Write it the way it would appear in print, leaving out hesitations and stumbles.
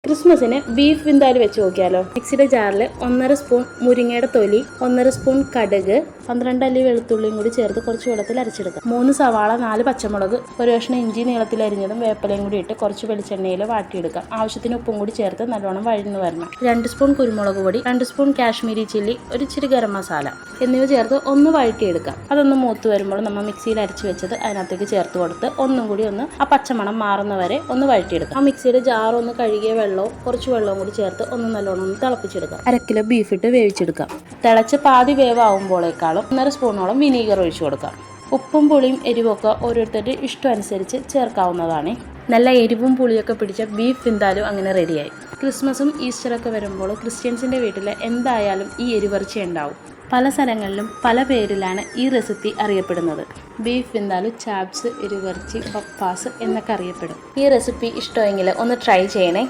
ക്രിസ്മസിന് ബീഫ് വിന്താലി വെച്ച് നോക്കിയാലോ. മിക്സിയുടെ ജാറിൽ 1.5 സ്പൂൺ മുരിങ്ങയുടെ തൊലി, 1.5 സ്പൂൺ കടുക്, 12 അല്ലി വെളുത്തുള്ളിയും കൂടി ചേർത്ത് കുറച്ച് വെള്ളത്തിൽ അരച്ചെടുക്കാം. 3 സവാള, 4 പച്ചമുളക്, ഒരു കഷ്ണം ഇഞ്ചി നീളത്തിൽ അരിഞ്ഞതും വേപ്പിലയും കൂടി ഇട്ട് കുറച്ച് വെളിച്ചെണ്ണയിൽ വാട്ടിയെടുക്കാം. ആവശ്യത്തിന് ഉപ്പും കൂടി ചേർത്ത് നല്ലോണം വഴന്നു വരണം. 2 സ്പൂൺ കുരുമുളക് പൊടി, 2 സ്പൂൺ കാശ്മീരി ചില്ലി, ഒരു ഇച്ചിരി ഗരം മസാല എന്നിവ ചേർത്ത് ഒന്ന് വഴറ്റിയെടുക്കാം. അതൊന്ന് മൂത്ത് വരുമ്പോൾ നമ്മൾ മിക്സിയിൽ അരച്ച് വെച്ചത് അതിനകത്തേക്ക് ചേർത്ത് കൊടുത്ത് ഒന്നും കൂടി ആ പച്ചമണം മാറുന്നവരെ ഒന്ന് വഴറ്റിയെടുക്കാം. ആ മിക്സിയുടെ ജാർ ഒന്ന് കഴുകിയ വെള്ളവും കുറച്ച് വെള്ളവും കൂടി ചേർത്ത് ഒന്ന് നല്ലോണം തിളപ്പിച്ചെടുക്കാം. 1 കിലോ ബീഫ് ഇട്ട് വേവിച്ചെടുക്കാം. തിളച്ച് പാതി വേവാകുമ്പോഴേക്കാളും 1.5 സ്പൂണോളം വിനീഗർ ഒഴിച്ചു കൊടുക്കാം. ഉപ്പും പുളിയും എരിവൊക്കെ ഓരോരുത്തരുടെ ഇഷ്ടം അനുസരിച്ച് ചേർക്കാവുന്നതാണ്. നല്ല എരിവും പുളിയൊക്കെ പിടിച്ച ബീഫ് വിന്താലും അങ്ങനെ റെഡിയായി. ക്രിസ്മസും ഈസ്റ്ററൊക്കെ വരുമ്പോൾ ക്രിസ്ത്യൻസിൻ്റെ വീട്ടിൽ എന്തായാലും ഈ എരിവറിച്ച ഉണ്ടാവും. പല സ്ഥലങ്ങളിലും പല പേരിലാണ് ഈ റെസിപ്പി അറിയപ്പെടുന്നത്. ബീഫ് വിന്താലു, ചാപ്സ്, എരിവറിച്ചി, പപ്പാസ് എന്നൊക്കെ അറിയപ്പെടും. ഈ റെസിപ്പി ഇഷ്ടമെങ്കിൽ ഒന്ന് ട്രൈ ചെയ്യണേ.